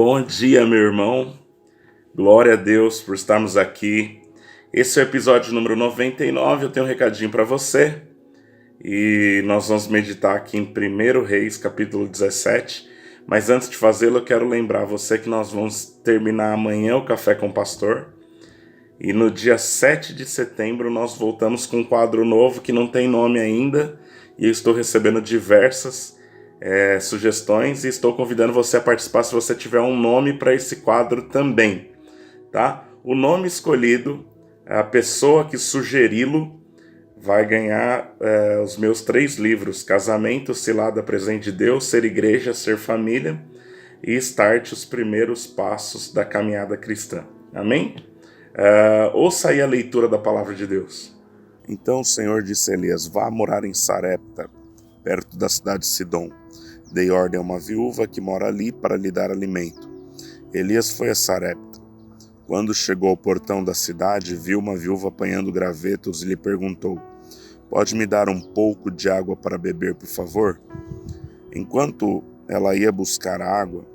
Bom dia, meu irmão. Glória a Deus por estarmos aqui. Esse é o episódio número 99. Eu tenho um recadinho para você. E nós vamos meditar aqui em 1 Reis, capítulo 17. Mas antes de fazê-lo, eu quero lembrar você que nós vamos terminar amanhã o Café com o Pastor. E no dia 7 de setembro nós voltamos com um quadro novo que não tem nome ainda. E eu estou recebendo diversas sugestões e estou convidando você a participar se você tiver um nome para esse quadro também, tá? O nome escolhido, a pessoa que sugeri-lo vai ganhar os meus 3 livros: Casamento, Cilada Presente de Deus, Ser Igreja, Ser Família e Start, os Primeiros Passos da Caminhada Cristã. Amém? Ouça aí a leitura da Palavra de Deus. Então o Senhor disse a Elias: vá morar em Sarepta, perto da cidade de Sidom. Dei ordem a uma viúva que mora ali para lhe dar alimento. Elias foi a Sarepta. Quando chegou ao portão da cidade, viu uma viúva apanhando gravetos e lhe perguntou: pode me dar um pouco de água para beber, por favor? Enquanto ela ia buscar água,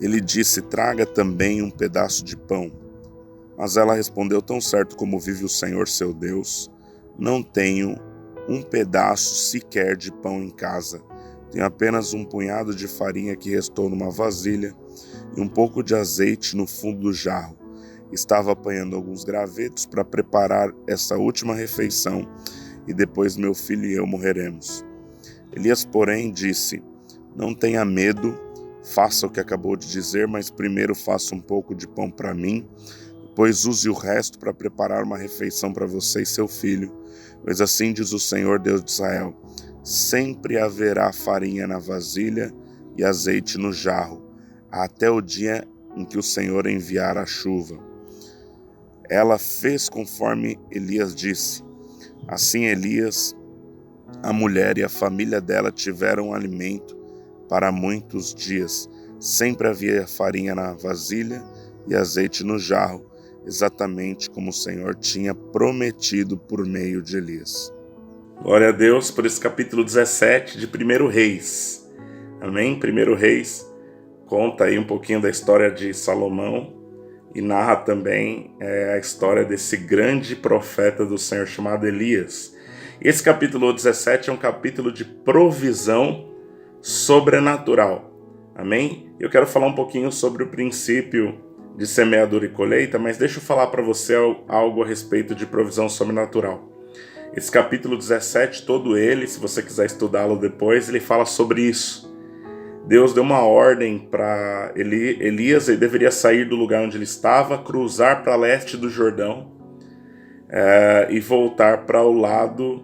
ele disse: traga também um pedaço de pão. Mas ela respondeu: tão certo como vive o Senhor seu Deus, não tenho um pedaço sequer de pão em casa. Tenho apenas um punhado de farinha que restou numa vasilha e um pouco de azeite no fundo do jarro. Estava apanhando alguns gravetos para preparar essa última refeição e depois meu filho e eu morreremos. Elias, porém, disse: não tenha medo, faça o que acabou de dizer, mas primeiro faça um pouco de pão para mim, depois use o resto para preparar uma refeição para você e seu filho. Pois assim diz o Senhor Deus de Israel: sempre haverá farinha na vasilha e azeite no jarro, até o dia em que o Senhor enviar a chuva. Ela fez conforme Elias disse. Assim Elias, a mulher e a família dela tiveram alimento para muitos dias. Sempre havia farinha na vasilha e azeite no jarro, exatamente como o Senhor tinha prometido por meio de Elias. Glória a Deus por esse capítulo 17 de 1 Reis. Amém? 1 Reis conta aí um pouquinho da história de Salomão e narra também a história desse grande profeta do Senhor chamado Elias. Esse capítulo 17 é um capítulo de provisão sobrenatural. Amém? Eu quero falar um pouquinho sobre o princípio de semeadura e colheita, mas deixa eu falar para você algo a respeito de provisão sobrenatural. Esse capítulo 17, todo ele, se você quiser estudá-lo depois, ele fala sobre isso. Deus deu uma ordem para Elias, ele deveria sair do lugar onde ele estava, cruzar para leste do Jordão e voltar para o lado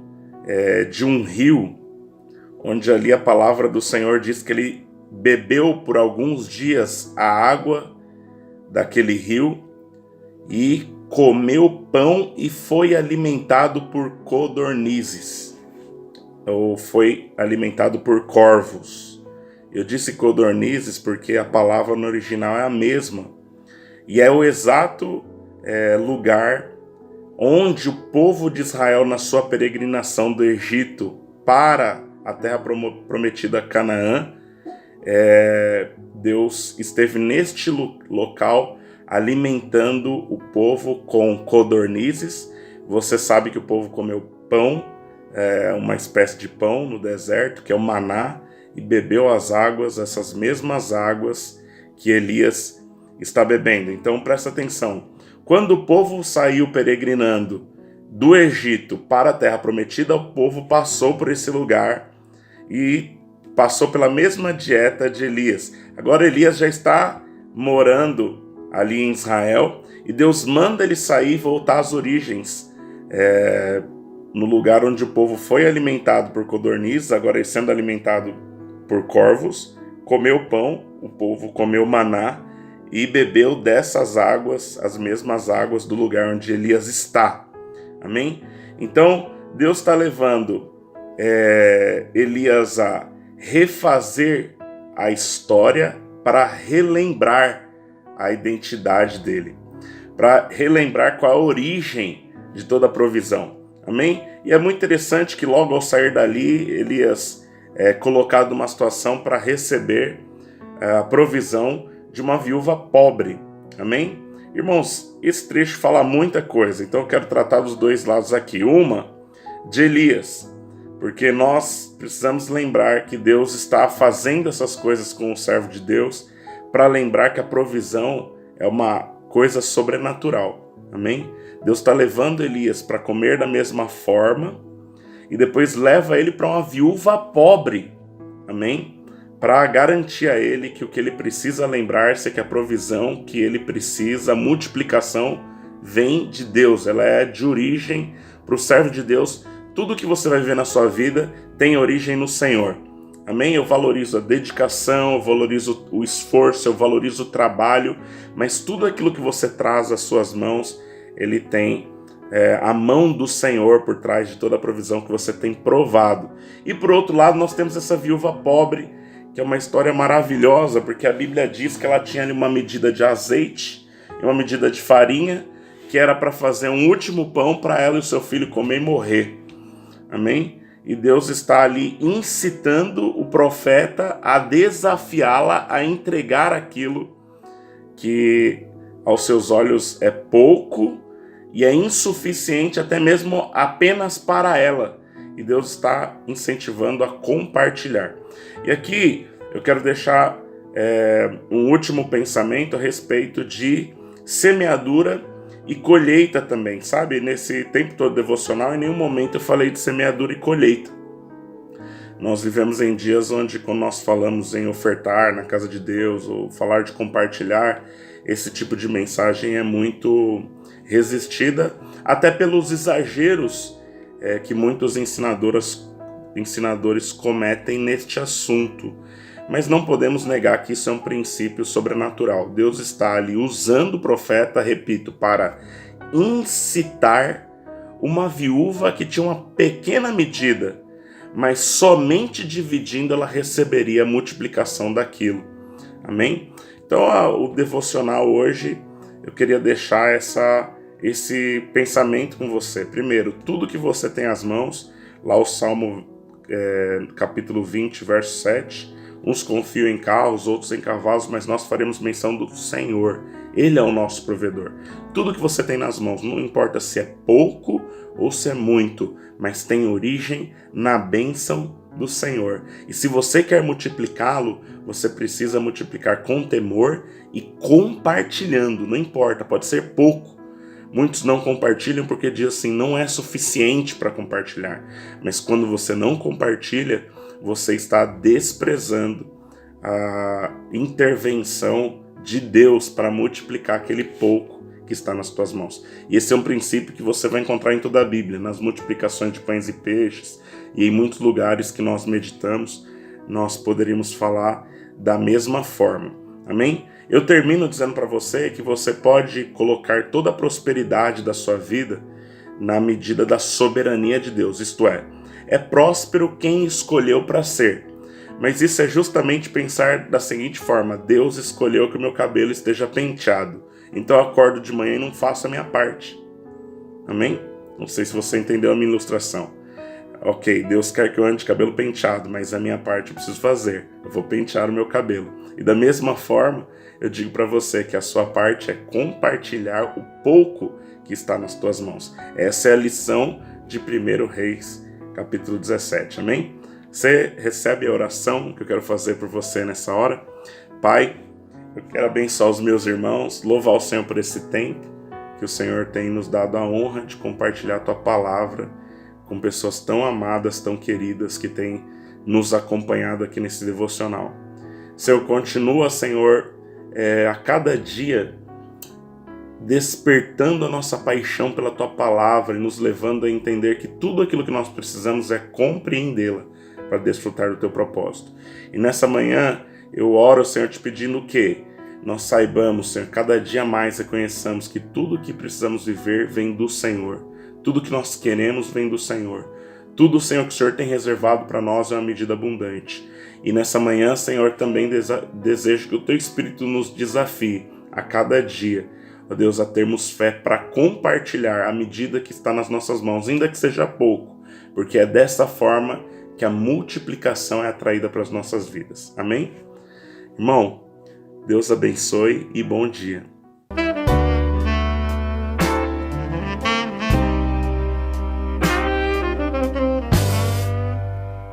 de um rio, onde ali a palavra do Senhor diz que ele bebeu por alguns dias a água daquele rio e comeu pão e foi alimentado por codornizes, ou foi alimentado por corvos. Eu disse codornizes porque a palavra no original é a mesma, e é o exato lugar onde o povo de Israel, na sua peregrinação do Egito para a terra prometida Canaã, Deus esteve neste local alimentando o povo com codornizes. Você sabe que o povo comeu pão, uma espécie de pão no deserto, que é o maná, e bebeu as águas, essas mesmas águas que Elias está bebendo. Então presta atenção, quando o povo saiu peregrinando do Egito para a terra prometida, o povo passou por esse lugar e passou pela mesma dieta de Elias. Agora Elias já está morando ali em Israel, e Deus manda ele sair e voltar às origens, no lugar onde o povo foi alimentado por codornizes, agora ele sendo alimentado por corvos, comeu pão, o povo comeu maná e bebeu dessas águas, as mesmas águas do lugar onde Elias está. Amém? Então Deus está levando Elias a refazer a história para relembrar a identidade dele, para relembrar qual a origem de toda a provisão. Amém? E é muito interessante que logo ao sair dali, Elias é colocado numa situação para receber a provisão de uma viúva pobre. Amém? Irmãos, esse trecho fala muita coisa, então eu quero tratar dos dois lados aqui. Uma, de Elias, porque nós precisamos lembrar que Deus está fazendo essas coisas com o servo de Deus, para lembrar que a provisão é uma coisa sobrenatural. Amém? Deus está levando Elias para comer da mesma forma e depois leva ele para uma viúva pobre. Amém? Para garantir a ele que o que ele precisa lembrar-se é que a provisão que ele precisa, a multiplicação, vem de Deus. Ela é de origem para o servo de Deus. Tudo que você vai viver na sua vida tem origem no Senhor. Amém? Eu valorizo a dedicação, eu valorizo o esforço, eu valorizo o trabalho, mas tudo aquilo que você traz às suas mãos, ele tem a mão do Senhor por trás de toda a provisão que você tem provado. E por outro lado, nós temos essa viúva pobre, que é uma história maravilhosa, porque a Bíblia diz que ela tinha ali uma medida de azeite e uma medida de farinha, que era para fazer um último pão para ela e o seu filho comer e morrer. Amém? E Deus está ali incitando o profeta a desafiá-la a entregar aquilo que aos seus olhos é pouco e é insuficiente até mesmo apenas para ela. E Deus está incentivando a compartilhar. E aqui eu quero deixar um último pensamento a respeito de semeadura e colheita também, sabe? Nesse tempo todo devocional, em nenhum momento eu falei de semeadura e colheita. Nós vivemos em dias onde, quando nós falamos em ofertar na casa de Deus, ou falar de compartilhar, esse tipo de mensagem é muito resistida, até pelos exageros que muitos ensinadores cometem neste assunto. Mas não podemos negar que isso é um princípio sobrenatural. Deus está ali usando o profeta, repito, para incitar uma viúva que tinha uma pequena medida, mas somente dividindo ela receberia a multiplicação daquilo. Amém? Então, o devocional hoje, eu queria deixar esse pensamento com você. Primeiro, tudo que você tem às mãos, lá o Salmo capítulo 20, verso 7, uns confiam em carros, outros em cavalos, mas nós faremos menção do Senhor. Ele é o nosso provedor. Tudo que você tem nas mãos, não importa se é pouco ou se é muito, mas tem origem na bênção do Senhor. E se você quer multiplicá-lo, você precisa multiplicar com temor e compartilhando. Não importa, pode ser pouco. Muitos não compartilham porque diz assim, não é suficiente para compartilhar. Mas quando você não compartilha, você está desprezando a intervenção de Deus para multiplicar aquele pouco que está nas tuas mãos. E esse é um princípio que você vai encontrar em toda a Bíblia, nas multiplicações de pães e peixes, e em muitos lugares que nós meditamos, nós poderíamos falar da mesma forma. Amém? Eu termino dizendo para você que você pode colocar toda a prosperidade da sua vida na medida da soberania de Deus, isto é próspero quem escolheu para ser. Mas isso é justamente pensar da seguinte forma: Deus escolheu que o meu cabelo esteja penteado, então eu acordo de manhã e não faço a minha parte. Amém? Não sei se você entendeu a minha ilustração. Ok, Deus quer que eu ande de cabelo penteado, mas a minha parte eu preciso fazer. Eu vou pentear o meu cabelo. E da mesma forma, eu digo para você que a sua parte é compartilhar o pouco que está nas tuas mãos. Essa é a lição de 1 Reis, capítulo 17. Amém? Você recebe a oração que eu quero fazer por você nessa hora? Pai, eu quero abençoar os meus irmãos, louvar o Senhor por esse tempo que o Senhor tem nos dado a honra de compartilhar a Tua palavra com pessoas tão amadas, tão queridas, que têm nos acompanhado aqui nesse devocional. Senhor, continua, Senhor, a cada dia despertando a nossa paixão pela Tua palavra e nos levando a entender que tudo aquilo que nós precisamos é compreendê-la para desfrutar do Teu propósito. E nessa manhã eu oro, Senhor, te pedindo que nós saibamos, Senhor, cada dia mais reconheçamos que tudo o que precisamos viver vem do Senhor. Tudo que nós queremos vem do Senhor. Tudo, Senhor, que o Senhor tem reservado para nós é uma medida abundante. E nessa manhã, Senhor, também desejo que o Teu Espírito nos desafie a cada dia, ó Deus, a termos fé para compartilhar a medida que está nas nossas mãos, ainda que seja pouco, porque é dessa forma que a multiplicação é atraída para as nossas vidas. Amém? Irmão, Deus abençoe e bom dia.